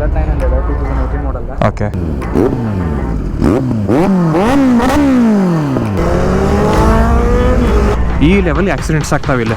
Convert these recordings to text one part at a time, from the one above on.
Z900 2018 model. Okay. ಈ level accidents ಆಗ್ತಾವಿಲ್ಲ.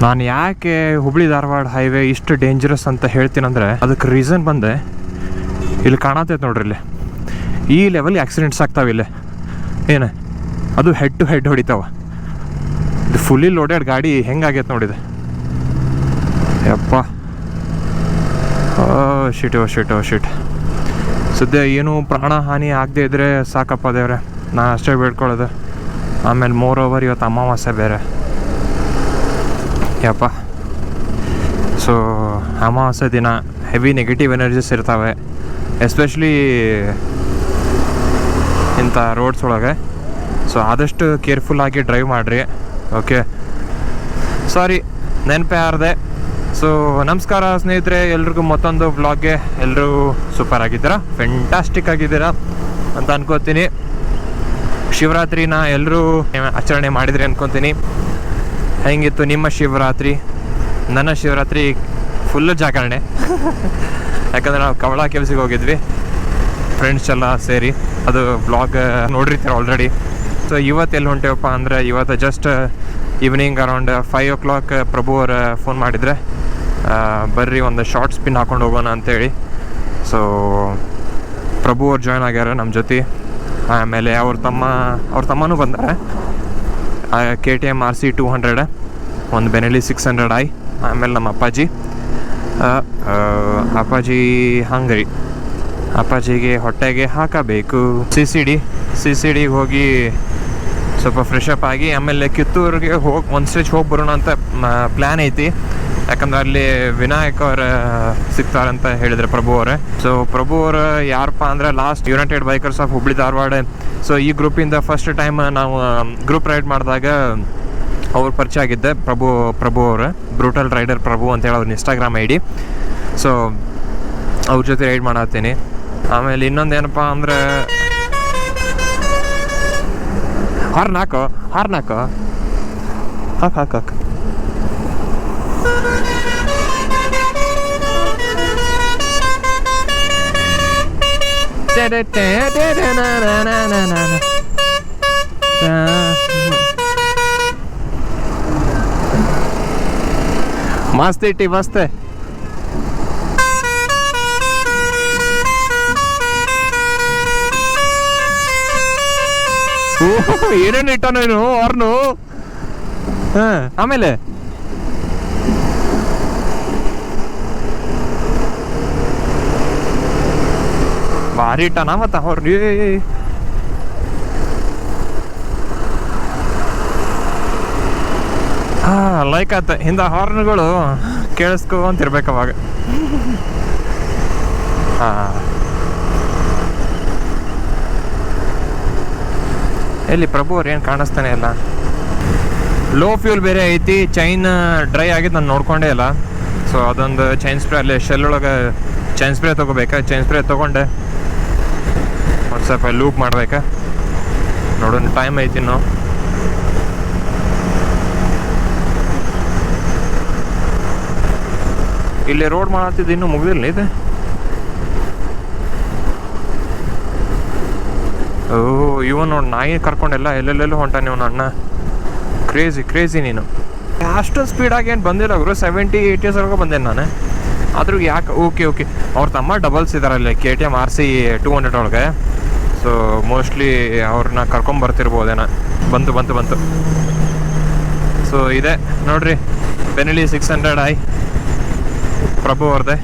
ನಾನು ಯಾಕೆ ಹುಬ್ಳಿ ಧಾರವಾಡ ಹೈವೇ ಇಷ್ಟು ಡೇಂಜರಸ್ ಅಂತ ಹೇಳ್ತೀನಂದ್ರೆ ಅದಕ್ಕೆ ರೀಸನ್ ಬಂದೆ ಇಲ್ಲಿ ಕಾಣತೈತೆ ನೋಡ್ರಿ. ಇಲ್ಲಿ ಈ ಲೆವೆಲ್ ಆಕ್ಸಿಡೆಂಟ್ಸ್ ಆಗ್ತಾವೆ ಇಲ್ಲಿ. ಏನು ಅದು ಹೆಡ್ ಟು ಹೆಡ್ ಹೊಡಿತಾವ. ಇದು ಫುಲ್ಲಿ ಲೋಡೆಡ್ ಗಾಡಿ ಹೆಂಗಾಗೈತೆ ನೋಡಿದೆ. ಯಪ್ಪ, ಶಿಟ್. ಸದ್ಯ ಏನು ಪ್ರಾಣ ಹಾನಿ ಆಗದೆ ಇದ್ರೆ ಸಾಕಪ್ಪ ದೇವ್ರೆ, ನಾನು ಅಷ್ಟೇ ಬೇಡ್ಕೊಳ್ಳೋದು. ಆಮೇಲೆ ಮೋರ್ ಓವರ್ ಇವತ್ತು ಅಮಾವಾಸ್ಯೆ ಬೇರೆ. ಯಪ್ಪ, ಸೊ ಅಮಾವಾಸ್ಯೆ ದಿನ ಹೆವಿ ನೆಗೆಟಿವ್ ಎನರ್ಜೀಸ್ ಇರ್ತವೆ, ಎಸ್ಪೆಷಲಿ ಇಂಥ ರೋಡ್ಸ್ ಒಳಗೆ. ಸೊ ಆದಷ್ಟು ಕೇರ್ಫುಲ್ಲಾಗಿ ಡ್ರೈವ್ ಮಾಡಿರಿ. ಓಕೆ, ಸಾರಿ ನೆನಪೇ ಆರದೆ. ಸೊ ನಮಸ್ಕಾರ ಸ್ನೇಹಿತರೆ, ಎಲ್ರಿಗೂ ಮತ್ತೊಂದು ವ್ಲಾಗ್ಗೆ. ಎಲ್ಲರೂ ಸೂಪರ್ ಆಗಿದ್ದೀರಾ, ಫೆಂಟಾಸ್ಟಿಕ್ ಆಗಿದ್ದೀರಾ ಅಂತ ಅನ್ಕೋತೀನಿ. ಶಿವರಾತ್ರಿನ ಎಲ್ಲರೂ ಆಚರಣೆ ಮಾಡಿದ್ರಿ ಅನ್ಕೊತೀನಿ. ಹೆಂಗಿತ್ತು ನಿಮ್ಮ ಶಿವರಾತ್ರಿ? ನನ್ನ ಶಿವರಾತ್ರಿ ಫುಲ್ಲು ಜಾಗರಣೆ. ಯಾಕಂದರೆ ನಾವು ಕವಳ ಕೆಲಸಕ್ಕೆ ಹೋಗಿದ್ವಿ ಫ್ರೆಂಡ್ಸ್ ಎಲ್ಲ ಸೇರಿ. ಅದು ವ್ಲಾಗ್ ನೋಡಿರ್ತೀರ ಆಲ್ರೆಡಿ. ಸೊ ಇವತ್ತು ಎಲ್ಲಿ ಹೊಂಟೇವಪ್ಪ ಅಂದರೆ, ಇವತ್ತು ಜಸ್ಟ್ ಈವ್ನಿಂಗ್ ಅರೌಂಡ್ 5 o'clock ಪ್ರಭು ಅವರ ಫೋನ್ ಮಾಡಿದರೆ ಬರ್ರಿ ಒಂದು ಶಾರ್ಟ್ ಸ್ಪಿನ್ ಹಾಕೊಂಡು ಹೋಗೋಣ ಅಂತೇಳಿ. ಸೊ ಪ್ರಭು ಅವ್ರು ಜಾಯ್ನ್ ಆಗ್ಯಾರ ನಮ್ಮ ಜೊತೆ. ಆಮೇಲೆ ಅವ್ರ ತಮ್ಮನೂ ಬಂದಾರೆ. KTM RC 200, ಒಂದು ಬೆನೆಲಿ 600i. ಆಮೇಲೆ ನಮ್ಮ ಅಪ್ಪಾಜಿ ಹಂಗ್ರಿ, ಅಪ್ಪಾಜಿಗೆ ಹೊಟ್ಟೆಗೆ ಹಾಕಬೇಕು. CCD ಹೋಗಿ ಸ್ವಲ್ಪ ಫ್ರೆಶ್ ಅಪ್ ಆಗಿ ಆಮೇಲೆ ಕಿತ್ತೂರಿಗೆ ಒಂದು ಸ್ಟೇಜ್ ಹೋಗಿ ಬರೋಣ ಅಂತ ಪ್ಲ್ಯಾನ್ ಐತಿ. ಯಾಕಂದ್ರೆ ಅಲ್ಲಿ ವಿನಾಯಕ್ ಅವ್ರ ಸಿಗ್ತಾರಂತ ಹೇಳಿದ್ರೆ ಪ್ರಭು ಅವರೇ. ಸೊ ಪ್ರಭು ಅವರು ಯಾರಪ್ಪ ಅಂದರೆ last United bikers of Hubli Dharwad. So ಈ ಗ್ರೂಪಿಂದ ಫಸ್ಟ್ ಟೈಮ್ ನಾವು ಗ್ರೂಪ್ ರೈಡ್ ಮಾಡಿದಾಗ ಅವ್ರು ಪರಿಚಯ ಆಗಿದ್ದೆ. ಪ್ರಭು ಅವರು ಬ್ರೂಟಲ್ ರೈಡರ್ ಪ್ರಭು ಅಂತೇಳಿ ಅವ್ರ ಇನ್ಸ್ಟಾಗ್ರಾಮ್ ID. ಸೊ ಅವ್ರ ಜೊತೆ ರೈಡ್ ಮಾಡತ್ತೀನಿ. ಆಮೇಲೆ ಇನ್ನೊಂದು ಏನಪ್ಪ ಅಂದರೆ, ಹಾರ್ನ್ ಹಾಕು ಹಾಕು. ಮಸ್ತ್ ಐತಿ, ಮಸ್ತ್. ಏನೇನು ಇಟ್ಟನು ಏನು ಅವ್ರನು. ಆಮೇಲೆ ಭಾರಿ ಇಟ್ಟನ ಮತ್ತ ಅವ್ರು. ಲೈಕ್ ಆತ. ಹಿಂದ ಹಾರ್ನ್ಗಳು ಕೇಳಿಸ್ಕೊಂತಿರ್ಬೇಕು ಅವಾಗ. ಎಲ್ಲಿ ಪ್ರಭು ಅವ್ರು ಏನು ಕಾಣಿಸ್ತಾನೆ ಇಲ್ಲ. ಲೋ ಫ್ಯೂಲ್ ಬೇರೆ ಐತಿ, ಚೈನ್ ಡ್ರೈ ಆಗಿದ್ದು ನಾನು ನೋಡ್ಕೊಂಡೇ ಇಲ್ಲ. ಸೊ ಅದೊಂದು ಚೈನ್ ಸ್ಪ್ರೇ ಅಲ್ಲಿ ಶೆಲ್ ಒಳಗೆ ಚೈನ್ ಸ್ಪ್ರೇ ತೊಗೋಬೇಕಾ. ಚೈನ್ ಸ್ಪ್ರೇ ತೊಗೊಂಡೆ ಒಂದು ಸ್ವಲ್ಪ ಲೂಪ್ ಮಾಡ್ಬೇಕಾ. ನೋಡೋಣ, ಟೈಮ್ ಐತಿ ಇನ್ನು. ಇಲ್ಲಿ ರೋಡ್ ಮಾಡತ್ತಿದ್ದು ಇನ್ನೂ ಮುಗಿದಿಲ್ಲ ಇದು. ಇವನ್ ನೋಡಿ, ನಾಯಿ ಕರ್ಕೊಂಡೆಲ್ಲ ಎಲ್ಲೆಲ್ಲೆಲ್ಲೂ ಹೊಂಟ ನೀವು ಅಣ್ಣ. ಕ್ರೇಜಿ ನೀನು. ಅಷ್ಟೊಂದು ಸ್ಪೀಡಾಗಿ ಏನು ಬಂದಿಲ್ಲ ಅವರು, 70-80 ಬಂದೇನೆ ನಾನು. ಆದ್ರೂ ಯಾಕೆ ಓಕೆ ಅವ್ರ ತಮ್ಮ ಡಬಲ್ಸ್ ಇದಾರಲ್ಲಿ KTM RC 200 ಒಳಗೆ. ಸೊ ಮೋಸ್ಟ್ಲಿ ಅವ್ರನ್ನ ಕರ್ಕೊಂಬರ್ತಿರ್ಬೋದೇನ. ಬಂತು. ಸೊ ಇದೆ ನೋಡ್ರಿ, ಬೆನೆಲಿ 600i ಪ್ರಭು ಅವ್ರದ್ದೆ.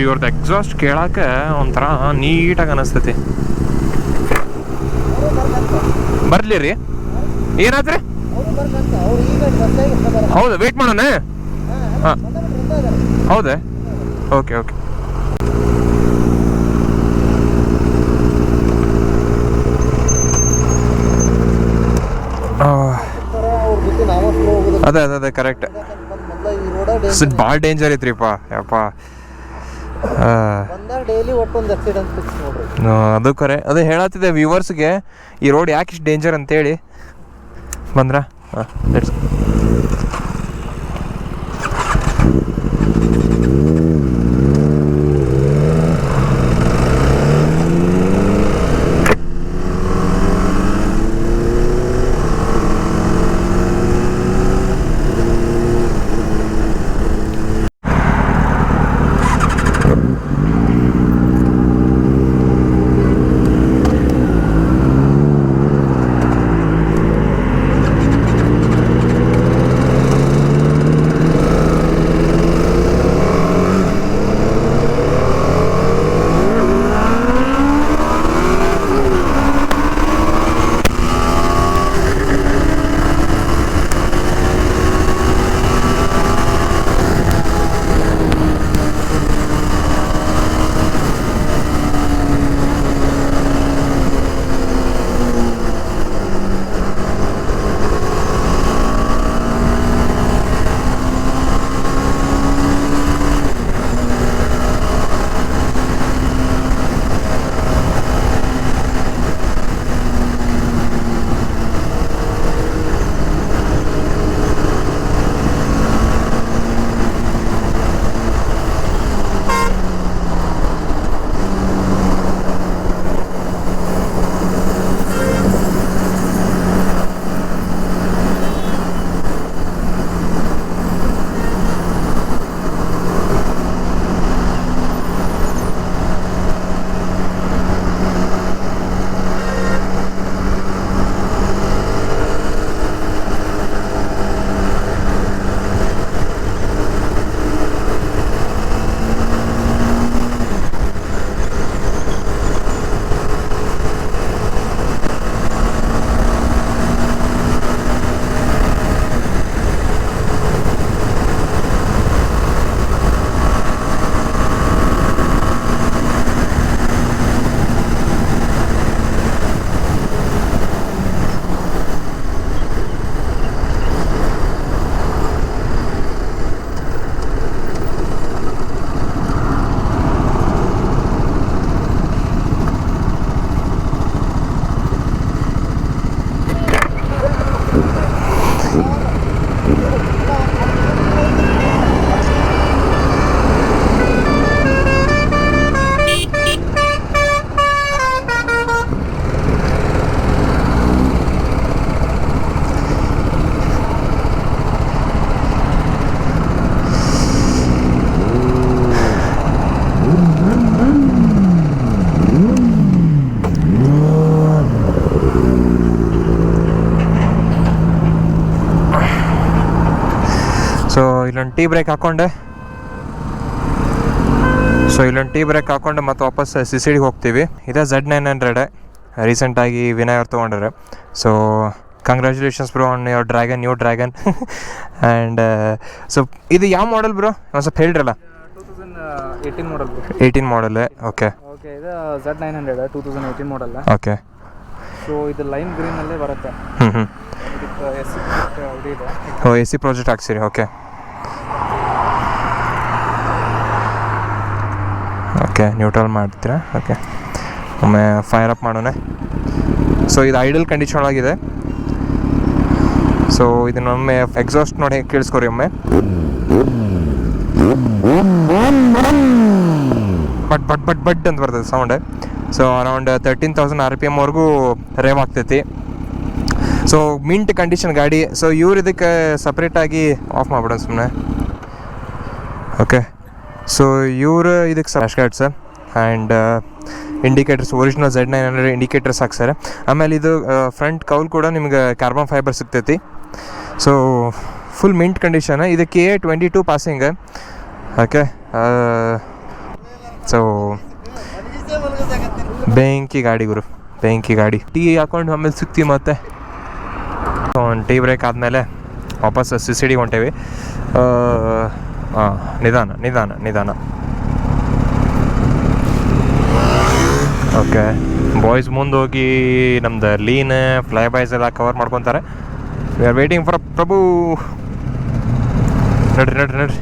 ಇವ್ರದ್ದು ಎಕ್ಸಾಸ್ಟ್ ಕೇಳಕ್ಕೆ ಒಂಥರ ನೀಟಾಗಿ ಅನಿಸ್ತೈತಿ. ಬರ್ಲಿ ರೀ, ಏನಾದ್ರಿ? ಹೌದಾ, ವೇಟ್ ಮಾಡೋಣ. ಹಾಂ, ಹೌದಾ, ಓಕೆ ಓಕೆ. ಅದೇ ಅದೇ ಅದೇ ಕರೆಕ್ಟ್. ಭಾಳ ಡೇಂಜರ್ ಐತ್ರಿಪ್ಪ ಯಪ್ಪ. ಅದು ಕರೆ, ಅದೇ ಹೇಳತ್ತಿದ್ದೆ ವ್ಯೂವರ್ಸ್ಗೆ ಈ ರೋಡ್ ಯಾಕೆ ಇಷ್ಟು ಡೇಂಜರ್ ಅಂತೇಳಿ. ಬಂದ್ರ ಹಾಂ, ಲೆಟ್ಸ್. ಸೊ ಇಲ್ಲೊಂದು ಟೀ ಬ್ರೇಕ್ ಹಾಕ್ಕೊಂಡೆ ಮತ್ತೆ ವಾಪಸ್ CCDಗೆ ಹೋಗ್ತೀವಿ. ಇದೇ Z900 ರೀಸೆಂಟಾಗಿ ವಿನಯ್ ಅವ್ರು ತೊಗೊಂಡ್ರೆ. So congratulations bro on your dragon, new dragon. And so ಇದು ಯಾವ ಮಾಡಲ್ ಬ್ರೋ, ಒಂದು ಸ್ವಲ್ಪ ಹೇಳ್ರಲ್ಲ. 2018 ಮಾಡಲ್. 18 ಮಾಡಲ್, ಓಕೆ ಓಕೆ. ಇದು Z900 2018 ಮಾಡಲ್. ಓಕೆ. ಸೊ ಇದು ಲೈಮ್ ಗ್ರೀನಲ್ಲೇ ಬರುತ್ತೆ. ಇದಕ್ಕೆ AC ಪ್ರಾಜೆಕ್ಟ್ ಹಾಕ್ಸಿರಿ, ಓಕೆ ಓಕೆ. ನ್ಯೂಟ್ರಲ್ ಮಾಡ್ತೀರಾ, ಓಕೆ. ಒಮ್ಮೆ ಫೈರ್ ಅಪ್ ಮಾಡೋಣ. ಸೊ ಇದು ಐಡಲ್ ಕಂಡೀಷನ್ ಆಗಿದೆ. ಸೊ ಇದನ್ನೊಮ್ಮೆ ಎಕ್ಸಾಸ್ಟ್ ನೋಡಿ ಕೇಳಿಸ್ಕೊರಿ ಒಮ್ಮೆ. ಬಟ್ ಬಟ್ ಬಟ್ ಬಟ್ ಅಂತ ಬರ್ತದೆ sound. So around 13,000 RPM rev ಆಗ್ತೈತಿ. ಸೊ ಮಿಂಟ್ ಕಂಡೀಷನ್ ಗಾಡಿ. ಸೊ ಇವ್ರು ಇದಕ್ಕೆ ಸಪ್ರೇಟಾಗಿ ಆಫ್ ಮಾಡ್ಬಿಡೋಣ ಸುಮ್ಮನೆ, ಓಕೆ. ಸೊ ಇವರು ಇದಕ್ಕೆ slash guards and indicators, original Z900 indicators ಹಾಕ್ಸಾರೆ. ಆಮೇಲೆ ಇದು ಫ್ರಂಟ್ ಕೌಲ್ ಕೂಡ ನಿಮ್ಗೆ ಕಾರ್ಬನ್ ಫೈಬರ್ ಸಿಗ್ತೈತಿ. So full mint condition. ಇದಕ್ಕೆ 22 ಪಾಸಿಂಗ್, ಓಕೆ. ಸೊ ಬೆಂಕಿ ಗಾಡಿ ಗುರು, ಬೆಂಕಿ ಗಾಡಿ. ಟೀ ಹಾಕೊಂಡು ಆಮೇಲೆ ಸಿಗ್ತೀವಿ ಮತ್ತೆ. ಒಂದು ಟೀ ಬ್ರೇಕ್ ಆದಮೇಲೆ ವಾಪಸ್ ಸಿಡಿಗೆ ಹೊಂಟೇವಿ. ಹಾಂ, ನಿಧಾನ ನಿಧಾನ ನಿಧಾನ. ಓಕೆ, ಬಾಯ್ಸ್ ಮುಂದೆ ಹೋಗಿ ನಮ್ದು ಲೀನ್ ಫ್ಲೈ ಬಾಯ್ಸ್ ಎಲ್ಲ ಕವರ್ ಮಾಡ್ಕೊತಾರೆ. ವಿ ಆರ್ ವೇಟಿಂಗ್ ಫಾರ್ ಪ್ರಭು. ನಡ್ರಿ ನಡ್ರಿ ನಡ್ರಿ.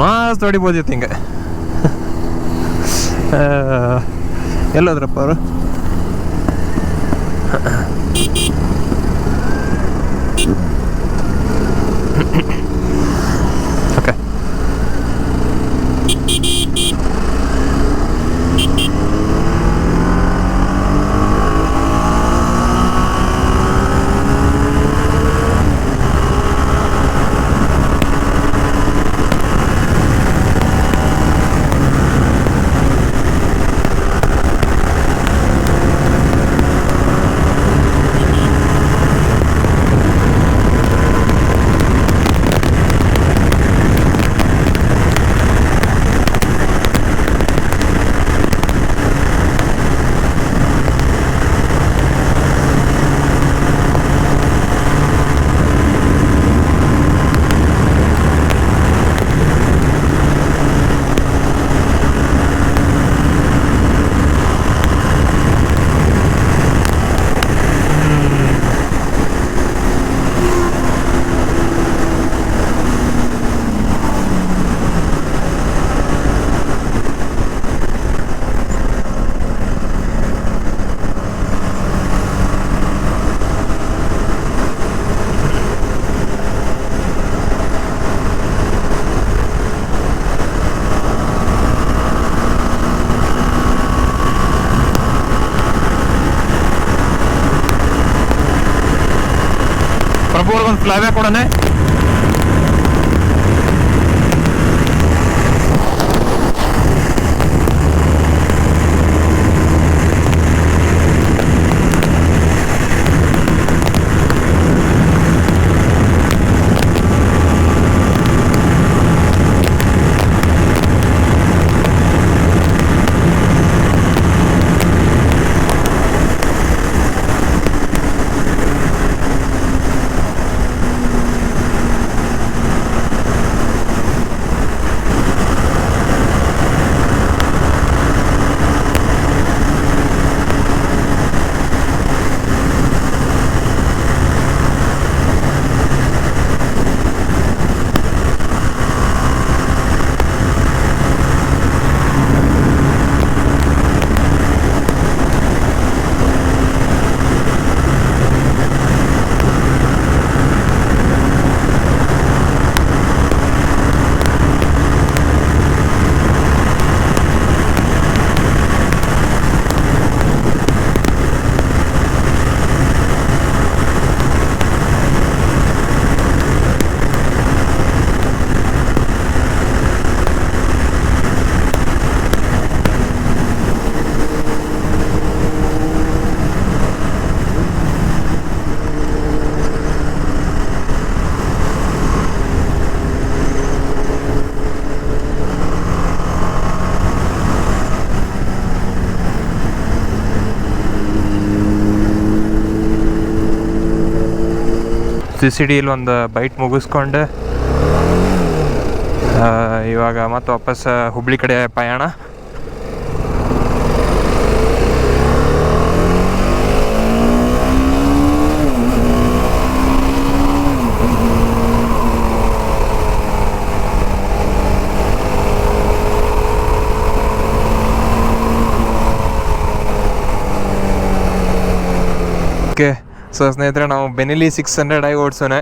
ಮಸ್ತ್ ಹೊಡಿಬೋದಿತ್ತು ಹಿಂಗೆ. ಎಲ್ಲೋದ್ರಪ್ಪ ಅವರು? ಓಕೆ, ಪ್ರಭು ಅವ್ರಿಗೊಂದು ಫ್ಲೈಬ್ಯಾಕ್ ಕೊಡೋಣ. CCDಯಲ್ಲಿ ಒಂದು ಬೈಟ್ ಮುಗಿಸ್ಕೊಂಡು ಇವಾಗ ಮತ್ತೆ ವಾಪಸ್ ಹುಬ್ಳಿ ಕಡೆ ಪಯಣ. ಓಕೆ, ಸೊ ಸ್ನೇಹಿತರೆ, ನಾವು ಬೆನಿಲಿ 600 ಓಡಿಸೋಣ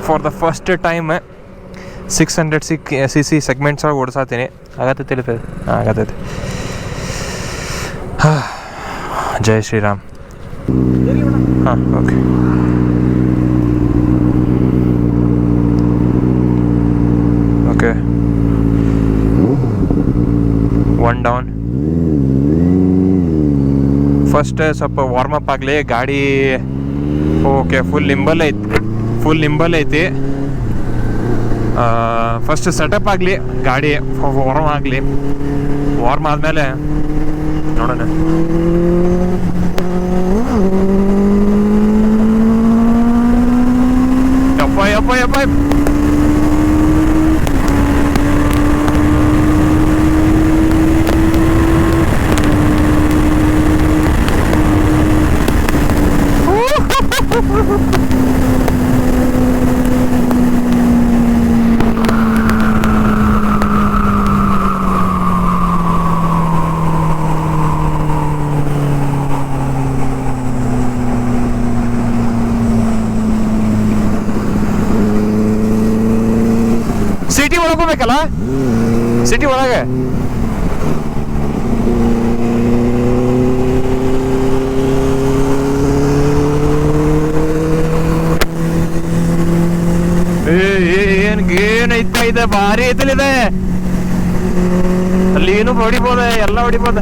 for the first time. 600 cc segments ಒಳಗೆ ಓಡಿಸಾತೀನಿ. ಆಗತ್ತೈತೆ ಆಗತ್ತೈತೆ. ಜೈ ಶ್ರೀರಾಮ್. ಹಾಂ, ಓಕೆ. Okay, 1 down. ಫಸ್ಟ್ ಸ್ವಲ್ಪ ವಾರ್ಮಪ್ ಆಗಲಿ ಗಾಡಿ. ಓಕೆ, ಫುಲ್ ಲಿಂಬಲ್ ಐತಿ. ಫಸ್ಟ್ ಸೆಟಪ್ ಆಗಲಿ ಗಾಡಿ, ವಾರ್ಮ್ ಆಗಲಿ. ವಾರ್ಮ್ ಆದಮೇಲೆ ನೋಡೋಣ. ಯಪ್ಪ ಸಿಟಿ ಒಳಗೆ ಹೋಗ್ಬೇಕಲ್ಲ, ಸಿಟಿ ಒಳಗೆ. ಏನೈತ ಇದೆ, ಭಾರಿ ಐತಲಿದೆ. ಅಲ್ಲಿ ಏನು ಹೊಡಿಬೋದ, ಎಲ್ಲ ಹೊಡಿಬೋದ.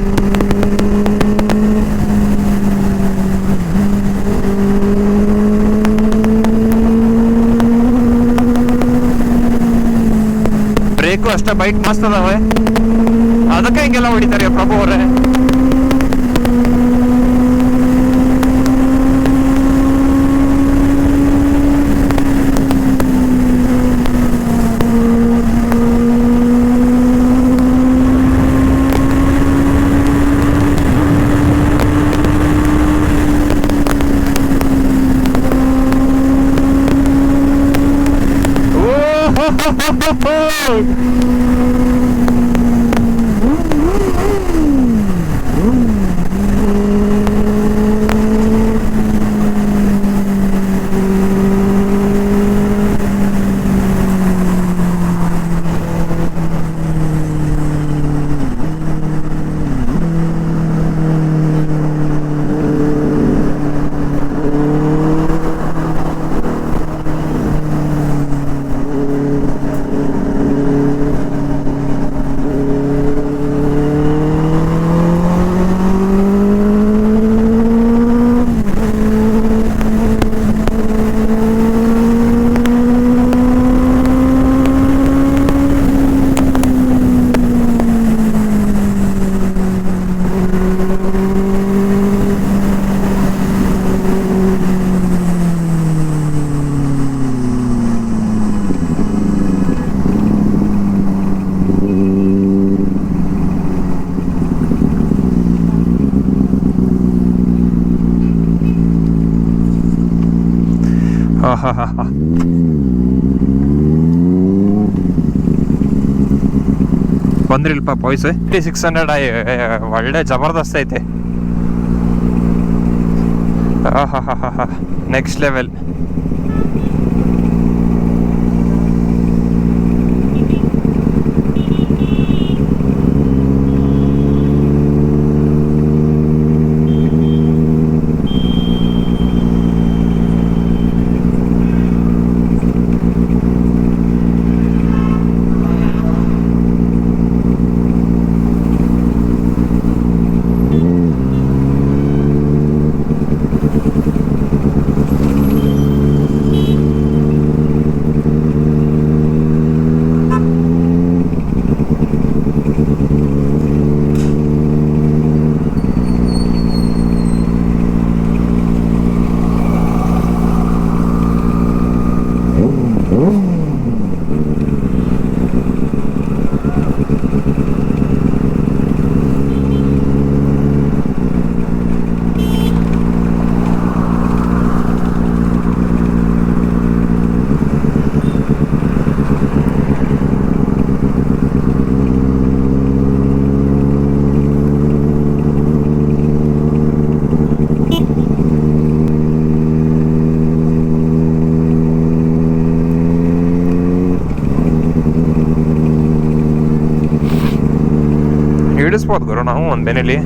ಬ್ರೇಕು ಅಷ್ಟೇ ಬೈಕ್ ಮಸ್ತ್ ಅದಾವೆ, ಅದಕ್ಕೆ ಹಿಂಗೆಲ್ಲ ಹೊಡಿತಾರೆ ಪ್ರಭು ಅವರೇ. ಬಂದ್ರಿಲ್ಪ ಬಾಯ್ಸ್. 600 ಒಳ್ಳೆ ಜಬರ್ದಸ್ತ್ ಐತೆ. Next level. ಇಳಿಸ್ಬೋದು ಗುರು ನಾವು ಒಂದು ಬೆನೆಲಿ.